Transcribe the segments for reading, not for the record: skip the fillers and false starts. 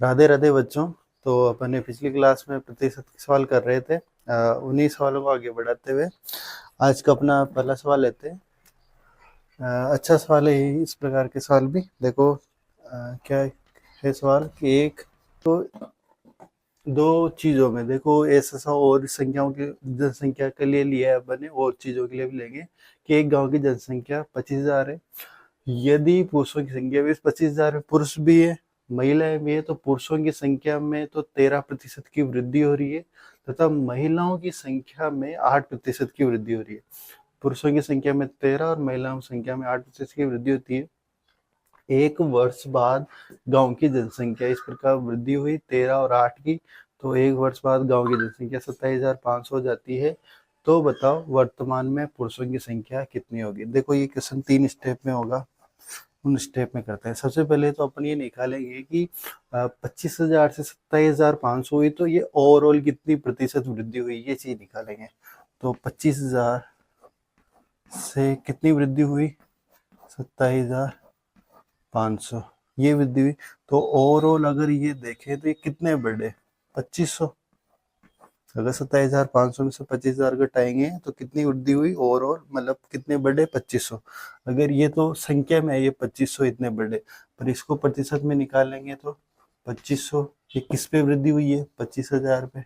राधे राधे बच्चों। तो अपन ने पिछली क्लास में प्रतिशत के सवाल कर रहे थे। उन्हीं सवालों को आगे बढ़ाते हुए आज का अपना पहला सवाल लेते हैं। अच्छा सवाल है ये, इस प्रकार के सवाल भी देखो। क्या है सवाल कि एक तो दो चीजों में देखो ऐसा और संख्याओं की जनसंख्या के लिए लिया है अपन ने, और चीजों के लिए भी लेंगे कि एक गांव की जनसंख्या 25,000 है। यदि पुरुषों की संख्या भी 25,000 है, पुरुष भी है, महिलाएं भी है, तो पुरुषों की संख्या में तो 13% की वृद्धि हो रही है तथा महिलाओं की संख्या में 8% की वृद्धि हो रही है। पुरुषों की संख्या में 13 और महिलाओं की संख्या में 8% की वृद्धि होती है। एक वर्ष बाद गांव की जनसंख्या इस प्रकार वृद्धि हुई 13 और 8 की, तो एक वर्ष बाद गांव की जनसंख्या 27,500 हो जाती है। तो बताओ वर्तमान में पुरुषों की संख्या कितनी होगी। देखो ये क्वेश्चन 3 स्टेप में होगा, उन स्टेप में करते हैं। सबसे पहले तो अपन ये निकालेंगे कि 25,000 से 27,500 हुई, तो ये ओवरऑल कितनी प्रतिशत वृद्धि हुई, ये चीज निकालेंगे। तो 25,000 से कितनी वृद्धि हुई, 27,500 ये वृद्धि हुई। तो ओवरऑल अगर ये देखें तो ये कितने बढ़े, 2500। अगर 27,500 में से 25,000 घटाएंगे तो कितनी वृद्धि हुई ओवरऑल, मतलब कितने बढ़े, 2500। अगर ये तो संख्या में है, ये 2500 इतने बढ़े, पर इसको प्रतिशत में निकालेंगे तो 2500 ये किस पे वृद्धि हुई है, 25,000 पे।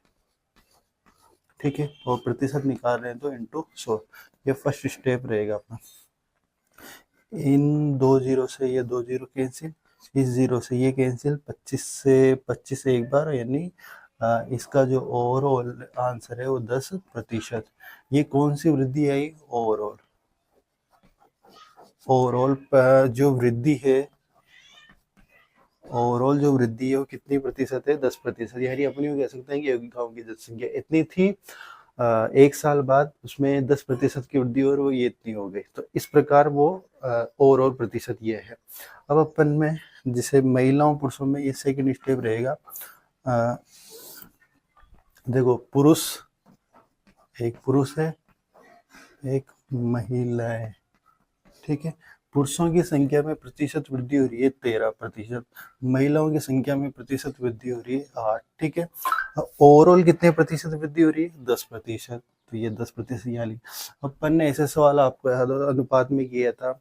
ठीक है, और प्रतिशत निकाल रहे हैं तो इंटू 100। ये फर्स्ट स्टेप रहेगा अपना। इन दो जीरो से ये दो जीरो कैंसिल, इस जीरो से ये कैंसिल, 25 से एक बार, यानी इसका जो ओवरऑल आंसर है वो 10%। ये कौन सी वृद्धि आई, ओवरऑल। ओवरऑल जो वृद्धि है, ओवरऑल जो वृद्धि है वो कितनी प्रतिशत है, 10%। यानी अपनी कह सकते हैं कि गांव की जनसंख्या इतनी थी, एक साल बाद उसमें 10% की वृद्धि और वो ये इतनी हो गई। तो इस प्रकार वो ओवरऑल प्रतिशत ये है। अब अपन में जिसे महिलाओं पुरुषों में ये सेकंड स्टेप रहेगा। देखो एक पुरुष है, एक महिला है। ठीक है, पुरुषों की संख्या में प्रतिशत वृद्धि हो रही है 13%, महिलाओं की संख्या में प्रतिशत वृद्धि हो रही है 8। ठीक है, ओवरऑल कितने प्रतिशत वृद्धि हो रही है, 10%। तो ये 10% यहाँ लिखा। अपन ने ऐसे सवाल आपको याद हो अनुपात में किया था।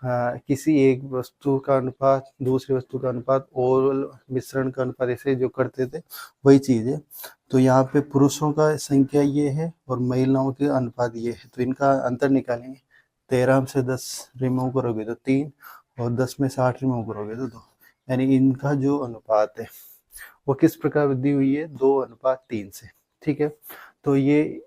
किसी एक वस्तु का अनुपात दूसरी वस्तु का अनुपात, ओवरऑल मिश्रण का अनुपात, ऐसे जो करते थे वही चीज है। तो यहाँ पे पुरुषों का संख्या ये है और महिलाओं के अनुपात ये है, तो इनका अंतर निकालेंगे। 13 में से 10 रिमूव करोगे तो 3, और 10 में से 8 रिमूव करोगे तो 2, यानी इनका जो अनुपात है वो किस प्रकार वृद्धि हुई है, 2:3 से। ठीक है, तो ये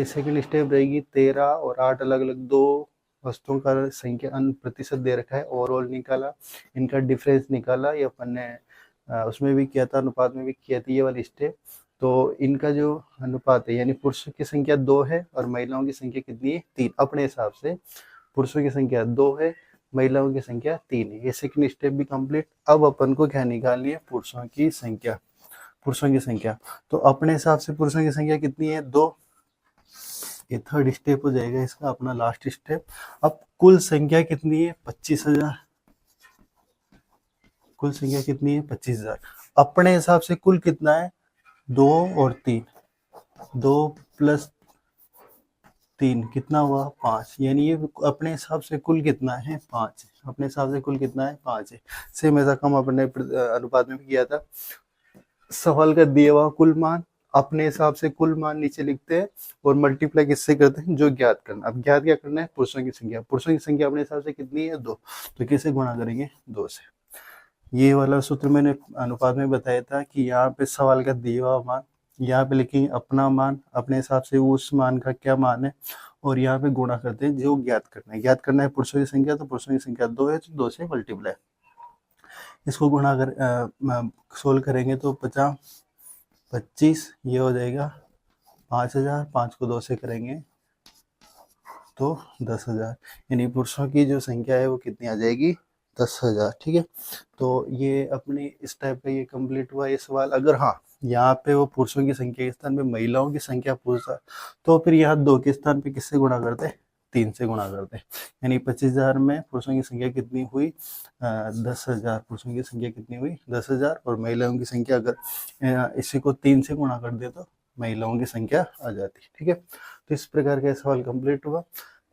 सेकंड स्टेप रहेगी। 13 और 8 अलग अलग दो वस्तुओं का संख्या प्रतिशत दे रखा है, ओवरऑल निकाला, इनका डिफरेंस निकाला। ये अपन ने उसमें भी किया था, अनुपात में भी किया था ये वाली स्टेप। तो इनका जो अनुपात है, यानी पुरुषों की संख्या 2 है और महिलाओं की संख्या कितनी है, 3। अपने हिसाब से पुरुषों की संख्या 2 है, महिलाओं की संख्या 3 है। ये सेकंड स्टेप भी कंप्लीट। अब अपन को क्या निकालनी है, पुरुषों की संख्या। पुरुषों की संख्या तो अपने हिसाब से पुरुषों की संख्या कितनी है, 2। ये थर्ड स्टेप हो जाएगा इसका, अपना लास्ट स्टेप। अब कुल संख्या कितनी है, 25,000। कुल संख्या कितनी है, 25,000। अपने हिसाब से कुल कितना है, 2 और 3, 2 प्लस 3 कितना हुआ, 5। यानी ये अपने हिसाब से कुल कितना है, 5। अपने हिसाब से कुल कितना है, 5 है। सेम ऐसा कम अपने अनुपात में भी किया था। सवाल का दिया हुआ कुल मान, अपने हिसाब से कुल मान नीचे लिखते हैं और मल्टीप्लाई किससे करते हैं, जो ज्ञात करना। अब ज्ञात क्या करना है, पुरुषों की संख्या। पुरुषों की संख्या अपने हिसाब से कितनी है, 2। तो किसे गुणा करेंगे, 2 से। ये वाला सूत्र मैंने अनुपात में बताया था कि यहाँ पे सवाल का दिया हुआ मान, यहाँ पे लिखेंगे अपना मान, अपने हिसाब से उस मान का क्या मान है, और यहाँ पे गुणा करते हैं जो ज्ञात करना है। ज्ञात करना है पुरुषों की संख्या, तो पुरुषों की संख्या 2 है, तो 2 से मल्टीप्लाई। इसको गुणा कर सोल्व करेंगे तो 25 ये हो जाएगा 5,000। 5 को 2 से करेंगे तो 10,000, यानी पुरुषों की जो संख्या है वो कितनी आ जाएगी, 10,000। ठीक है, तो ये अपनी इस टाइप का ये कंप्लीट हुआ ये सवाल। अगर हाँ यहाँ पे वो पुरुषों की संख्या के स्थान पे महिलाओं की संख्या पूछता, तो फिर यहाँ 2 के स्थान पे किससे गुणा करते हैं, 3 से गुणा कर दें, यानी 25,000 में पुरुषों की संख्या कितनी हुई, 10,000। पुरुषों की संख्या कितनी हुई, 10,000। और महिलाओं की संख्या अगर इसी को 3 से गुणा कर दे तो महिलाओं की संख्या आ जाती। ठीक है, तो इस प्रकार का सवाल कंप्लीट हुआ।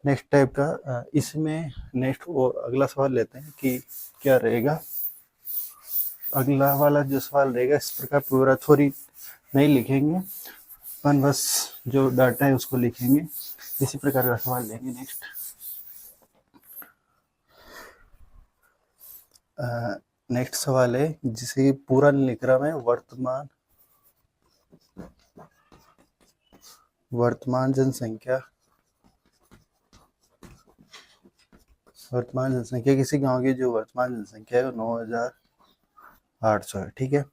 नेक्स्ट टाइप का इसमें नेक्स्ट वो अगला सवाल लेते हैं कि क्या रहेगा। अगला वाला जो सवाल रहेगा इस प्रकार पूरा थ्योरी नहीं लिखेंगे, अपन बस जो डाटा है उसको लिखेंगे। इसी प्रकार का सवाल लेंगे। नेक्स्ट सवाल है जिसे पूरा लिख रहा मैं, वर्तमान जनसंख्या किसी गांव की जो वर्तमान जनसंख्या है वो 9,800 है। ठीक है,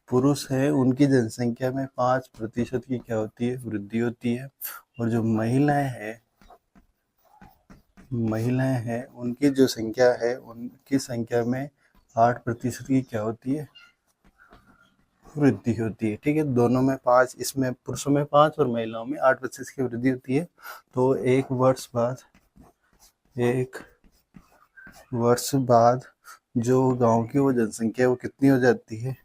पुरुष है उनकी जनसंख्या में 5% की क्या होती है, वृद्धि होती है। और जो महिलाएं हैं उनकी जो संख्या है उनकी संख्या में 8% की क्या होती है, वृद्धि होती है। ठीक है, दोनों में 5, इसमें पुरुषों में 5 और महिलाओं में 8% की वृद्धि होती है। तो एक वर्ष बाद जो गांव की वो जनसंख्या वो कितनी हो जाती है,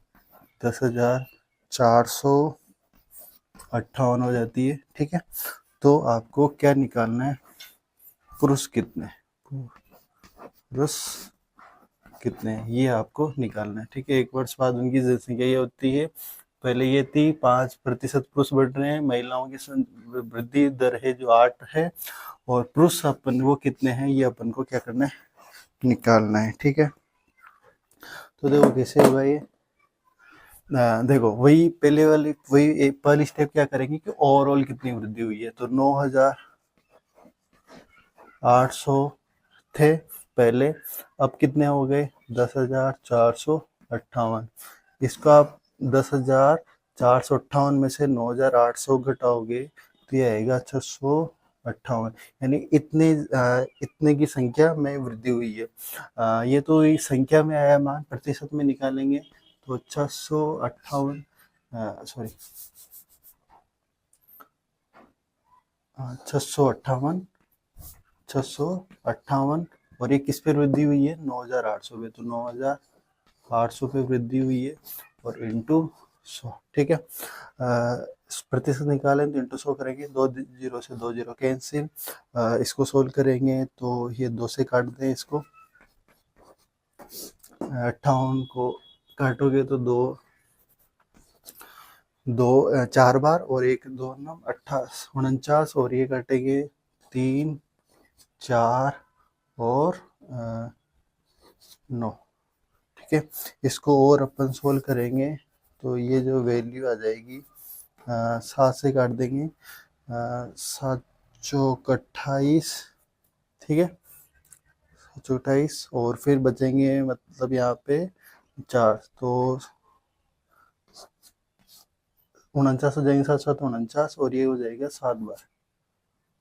10,458 हो जाती है। ठीक है, तो आपको क्या निकालना है, पुरुष कितने ये आपको निकालना है। ठीक है, एक वर्ष बाद उनकी जनसंख्या ये होती है, पहले ये थी 5% पुरुष बढ़ रहे हैं, महिलाओं की वृद्धि दर है जो 8 है, और पुरुष अपन वो कितने हैं ये अपन को क्या करना है, निकालना है। ठीक है, तो देखो कैसे होगा ये। देखो वही पहली स्टेप क्या करेंगे कि ओवरऑल कितनी वृद्धि हुई है। तो 9,800 थे पहले, अब कितने हो गए, 10,458। इसको आप 10,458 में से 9,800 घटाओगे तो ये आएगा 658, यानी इतने की संख्या में वृद्धि हुई है। ये तो संख्या में आया मान, प्रतिशत में निकालेंगे तो 658 658 और ये किस पे वृद्धि हुई है, 9,800 पे। तो 9,800 पे वृद्धि हुई है और इंटू 100। ठीक है, प्रतिशत निकालें तो इंटू 100 करेंगे, 2 जीरो से 2 जीरो कैंसिल। इसको सोल्व करेंगे तो ये 2 से काट दें, इसको 58 को काटोगे तो 2 4 बार और 1 2 9 49, और ये काटेंगे 3 4 और 9। ठीक है, इसको और अपन सोल्व करेंगे तो ये जो वैल्यू आ जाएगी 7 से काट देंगे, 7 चौक 28। ठीक है, 28 और फिर बचेंगे मतलब यहाँ पे 4, तो 49 हो जाएंगे, 7 7 49, और ये हो जाएगा 7 बार।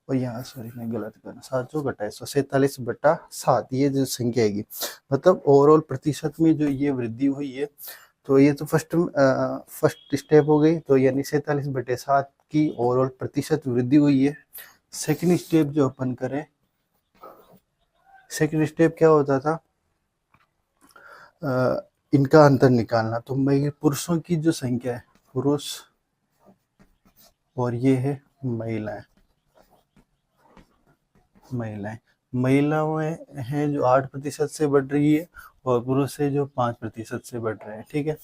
और यहाँ सॉरी मैं गलत करना, 7 चौक 28, 47/7 ये जो संख्या आएगी। मतलब ओवरऑल प्रतिशत में जो ये वृद्धि हुई है, तो ये तो फर्स्ट स्टेप हो गई, तो यानी 47/7 की ओवरऑल प्रतिशत वृद्धि हुई है। सेकंड स्टेप जो अपन करें, सेकंड स्टेप क्या होता था, इनका अंतर निकालना। तो मैं पुरुषों की जो संख्या है, पुरुष और ये है महिलाएं हैं जो 8% से बढ़ रही है, और पुरुष है जो 5% से बढ़ रहे हैं। ठीक है,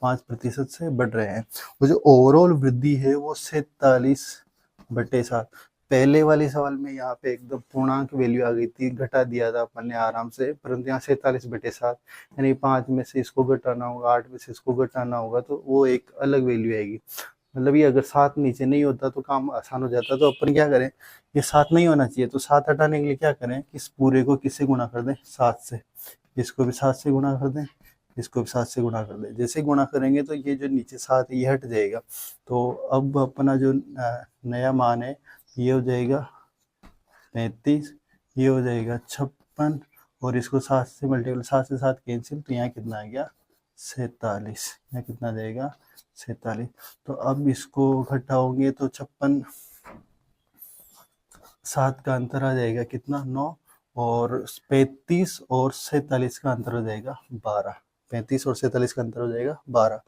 5% से बढ़ रहे हैं। वो जो ओवरऑल वृद्धि है वो 47/7। पहले वाले सवाल में यहाँ पे एकदम पूर्णांक वैल्यू आ गई थी, घटा दिया था अपन ने आराम से, परंतु यहाँ 47/7 यानी 5 में से इसको घटाना होगा, 8 में से इसको घटाना होगा, तो वो एक अलग वैल्यू आएगी। मतलब ये अगर 7 नीचे नहीं होता तो काम आसान हो जाता। तो अपन क्या करें, ये 7 नहीं होना चाहिए, तो 7 हटाने के लिए क्या करें, इस पूरे को किससे गुणा कर दें, 7 से। इसको भी 7 से गुणा कर दें, इसको भी 7 से गुणा कर दें। जैसे गुणा करेंगे तो ये जो नीचे 7 ये हट जाएगा। तो अब अपना जो नया मान है ये हो जाएगा 35, ये हो जाएगा 56, और इसको 7 से मल्टीपल, 7 से 7 कैंसिल, तो यहाँ कितना आ गया, 47, या कितना जाएगा 47। तो अब इसको घटाओगे तो 56, 7 का अंतर आ जाएगा कितना 9, और 35 और 47 का अंतर हो जाएगा 12, 35 और 47 का अंतर हो जाएगा 12।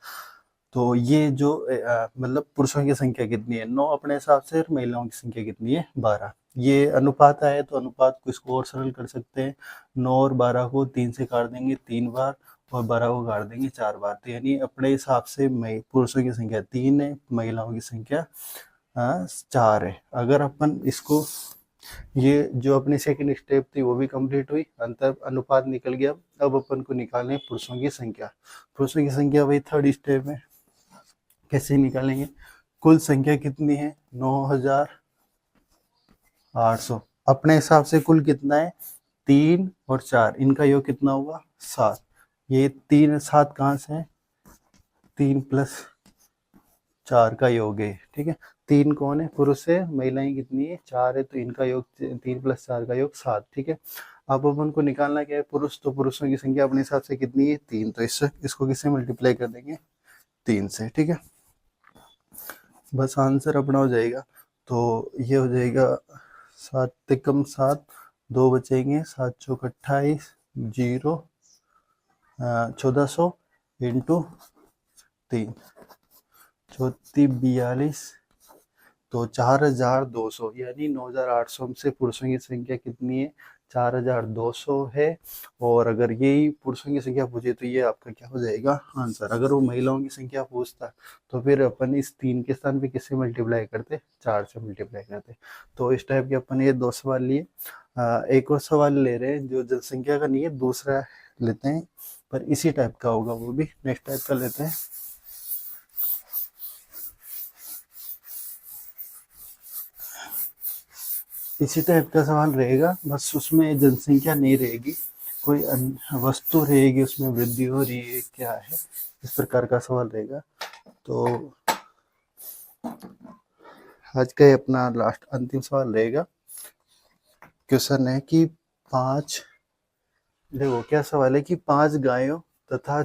तो ये जो मतलब पुरुषों की संख्या कितनी है 9 अपने हिसाब से, और महिलाओं की संख्या कितनी है 12। ये अनुपात है तो अनुपात को इसको और सरल कर सकते हैं, 9 और 12 को 3 से काट देंगे 3 बार, और 12 को काट देंगे 4 बार। तो यानी अपने हिसाब से पुरुषों की संख्या 3 है, महिलाओं की संख्या 4 है। अगर अपन इसको, ये जो अपनी सेकंड स्टेप थी वो भी कंप्लीट हुई, अंतर अनुपात निकल गया। अब अपन को निकालने पुरुषों की संख्या। पुरुषों की संख्या वही थर्ड स्टेप में, कैसे निकालेंगे? कुल संख्या कितनी है 9800। अपने हिसाब से कुल कितना है 3 और 4, इनका योग कितना होगा 7। ये 3 7 कहाँ से है? 3 प्लस 4 का योग है, ठीक है। 3 कौन है? पुरुष है, महिलाएं कितनी है 4 है, तो इनका योग 3 प्लस 4 का योग 7, ठीक है। अब अपन को निकालना क्या है पुरुष, तो पुरुषों की संख्या अपने हिसाब से कितनी है 3, तो इसको किससे मल्टीप्लाई कर देंगे 3 से, ठीक है। बस आंसर अपना हो जाएगा। तो ये हो जाएगा 7 तिकम 7, 2 बचेंगे, 7 चौक 28, 0 1400 इंटू 3, 42, तो 4200, यानी 9800 से पुरुषों की संख्या कितनी है 4200 है। और अगर यही पुरुषों की संख्या पूछे तो ये आपका क्या हो जाएगा आंसर। अगर वो महिलाओं की संख्या पूछता तो फिर अपन इस 3 के स्थान पे किससे मल्टीप्लाई करते? 4 से मल्टीप्लाई करते। तो इस टाइप के अपन ये 2 सवाल लिए। एक और सवाल ले रहे हैं जो जनसंख्या का नहीं है, दूसरा लेते हैं, पर इसी टाइप का होगा, वो भी नेक्स्ट टाइप का लेते हैं। इसी टाइप का सवाल रहेगा, बस उसमें जनसंख्या नहीं रहेगी, कोई वस्तु रहेगी, उसमें वृद्धि हो रही है क्या है, इस प्रकार का सवाल रहेगा। तो आज का अपना लास्ट अंतिम सवाल रहेगा। क्वेश्चन है कि 5, देखो क्या सवाल है कि 5 गायों तथा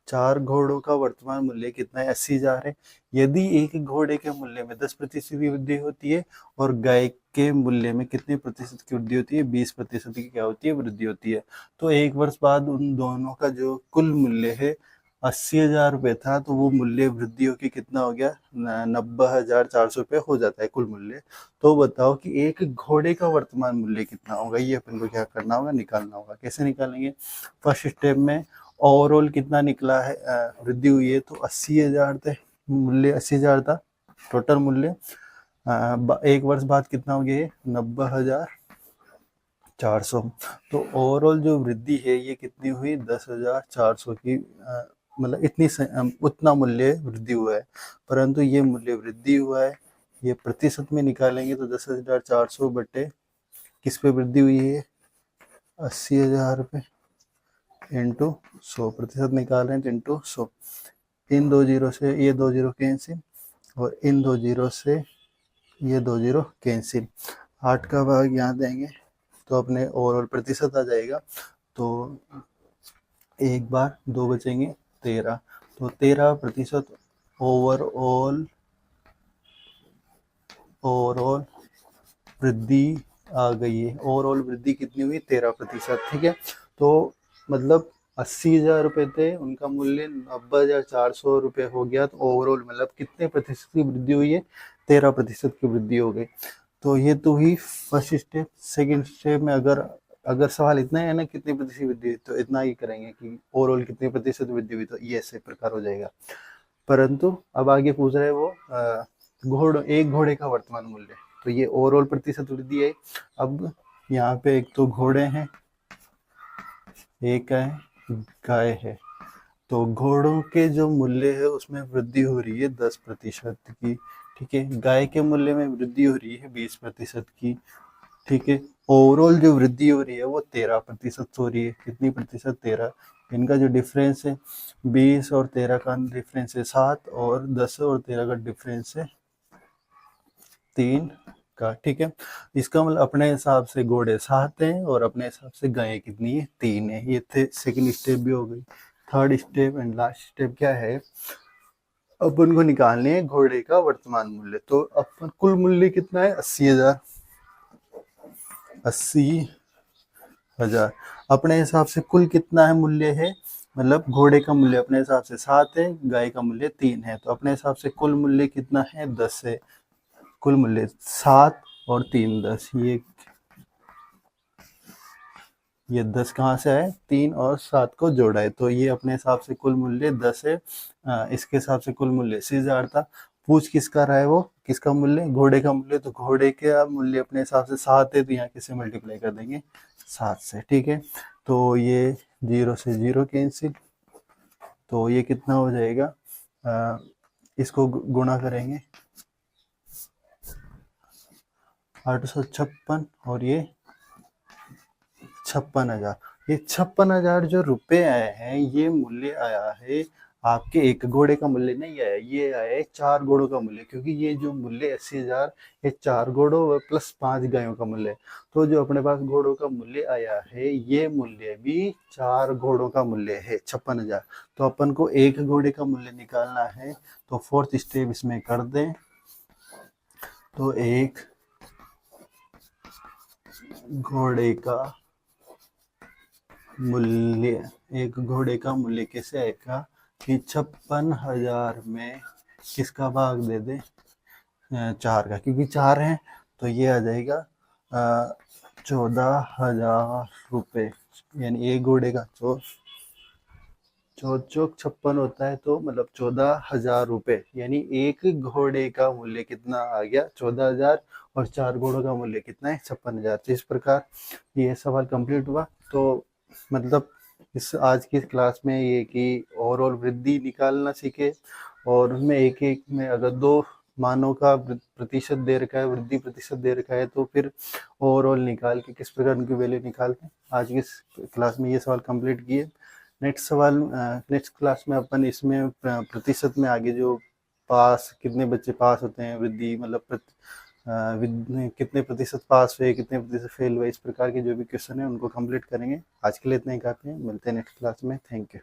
4 घोड़ों का वर्तमान मूल्य कितना है 80,000 है। यदि एक घोड़े के मूल्य में 10% की वृद्धि होती है और गाय के मूल्य में कितने प्रतिशत की वृद्धि होती है? 20% की क्या होती है? वृद्धि होती है। तो 1 वर्ष बाद उन दोनों का जो कुल मूल्य है 80,000 रुपये था, तो वो मूल्य वृद्धि होकर कितना हो गया 90,400 रुपये हो जाता है कुल मूल्य। तो बताओ कि एक घोड़े का वर्तमान मूल्य कितना होगा? ये अपन को क्या करना होगा? निकालना होगा। कैसे निकालेंगे? फर्स्ट स्टेप में ओवरऑल कितना निकला है, वृद्धि हुई है, तो 80,000 थे, मूल्य 80,000 था टोटल मूल्य। 1 वर्ष बाद कितना हो गया 90,400। तो ओवरऑल जो वृद्धि है ये कितनी हुई 10,400 की, मतलब उतना मूल्य वृद्धि हुआ है। परंतु ये मूल्य वृद्धि हुआ है, ये प्रतिशत में निकालेंगे तो 10,400 बटे किस पे वृद्धि हुई है 80,000 रुपये इंटू 100, प्रतिशत निकाल रहे हैं इंटू 100। इन 2 जीरो से ये 2 जीरो कैंसिल, और इन 2 जीरो से ये 2 जीरो कैंसिल। 8 का भाग यहाँ देंगे तो अपने ओवरऑल प्रतिशत आ जाएगा। तो एक बार 2 बचेंगे 13, तो 13% ओवरऑल वृद्धि आ गई है। ओवरऑल वृद्धि कितनी हुई 13%, ठीक है। तो मतलब 80,000 रुपये थे, उनका मूल्य 90,400 रुपये हो गया। तो ओवरऑल मतलब कितने प्रतिशत की वृद्धि हुई है? 13% की वृद्धि हो गई। तो ये तो हुई फर्स्ट स्टेप। सेकंड स्टेप में अगर सवाल इतना है ना कितनी प्रतिशत वृद्धि हुई, तो इतना ही करेंगे कि ओवरऑल कितने प्रतिशत वृद्धि हुई, तो ये ऐसे प्रकार हो जाएगा। परंतु अब आगे पूछ रहे हैं वो एक घोड़े का वर्तमान मूल्य, तो ये ओवरऑल प्रतिशत वृद्धि है। अब यहाँ पे एक तो घोड़े हैं, एक है गाय है, तो घोड़ों के जो मूल्य है उसमें वृद्धि हो रही है 10% की, ठीक है। गाय के मूल्य में वृद्धि हो रही है 20% की, ठीक है। ओवरऑल जो वृद्धि हो रही है वो 13% हो रही है। कितनी प्रतिशत? 13। इनका जो डिफरेंस है 20 और 13 का डिफरेंस है 7, और 10 और 13 का डिफरेंस है 3 का, ठीक है। इसका मतलब अपने हिसाब से घोड़े 7 हैं और अपने हिसाब से गायें कितनी है, 3 है। ये थे सेकंड स्टेप भी हो गई। Third step and last step क्या है, अपन को निकालने है घोड़े का वर्तमान मूल्य। तो अपन कुल मूल्य कितना है, 80,000। 80,000 अपने हिसाब से कुल कितना है मूल्य है, मतलब घोड़े का मूल्य अपने हिसाब से 7 है, गाय का मूल्य 3 है, तो अपने हिसाब से कुल मूल्य कितना है, 10 है। कुल मूल्य 7 और 3 10, ये 10 कहाँ से आए, 3 और 7 को जोड़ा है, तो ये अपने हिसाब से कुल मूल्य 10 है। इसके हिसाब से कुल मूल्य 80,000 था। पूछ किसका रहा है, वो किसका मूल्य, घोड़े का मूल्य। तो घोड़े का मूल्य अपने हिसाब से 7 है, तो यहाँ किससे मल्टीप्लाई कर देंगे, 7 से, ठीक है। तो ये 0 से 0 कैंसिल, तो ये कितना हो जाएगा, इसको गुणा करेंगे 856 और ये 56,000। ये 56,000 जो रुपए आए हैं, ये मूल्य आया है आपके एक घोड़े का मूल्य नहीं आया, ये आया है 4 घोड़ों का मूल्य, क्योंकि ये जो मूल्य 80,000 ये 4 घोड़ों प्लस 5 गायों का मूल्य है। तो जो अपने पास घोड़ों का मूल्य आया है, ये मूल्य भी 4 घोड़ों का मूल्य है 56,000। तो अपन को एक घोड़े का मूल्य निकालना है, तो फोर्थ स्टेप इसमें कर दें। तो एक घोड़े का मूल्य, एक घोड़े का मूल्य कैसे आएगा कि 56,000 में किसका भाग दे दे, 4 का, क्योंकि 4 है तो ये आ जाएगा 14,000 रुपये, यानी एक घोड़े का चौक 56 होता है, तो मतलब 14,000 रुपये, यानी एक घोड़े का मूल्य कितना आ गया, 14,000, और 4 घोड़ों का मूल्य कितना है, 56,000। तो इस प्रकार ये सवाल कंप्लीट हुआ। तो मतलब इस आज की क्लास में ये कि ओवरऑल वृद्धि निकालना सीखे, और उसमें एक एक में अगर 2 मानों का प्रतिशत दे रखा है, वृद्धि प्रतिशत दे रखा है, तो फिर ओवरऑल निकाल के किस प्रकार उनकी वैल्यू निकालते हैं। आज की क्लास में ये सवाल कंप्लीट किए। नेक्स्ट सवाल नेक्स्ट क्लास में अपन इसमें प्रतिशत में आगे जो पास, कितने बच्चे पास होते हैं, वृद्धि मतलब कितने प्रतिशत पास हुए, कितने प्रतिशत फेल हुए, इस प्रकार के जो भी क्वेश्चन है उनको कंप्लीट करेंगे। आज के लिए इतना ही काफी है, मिलते हैं नेक्स्ट क्लास में। Thank you.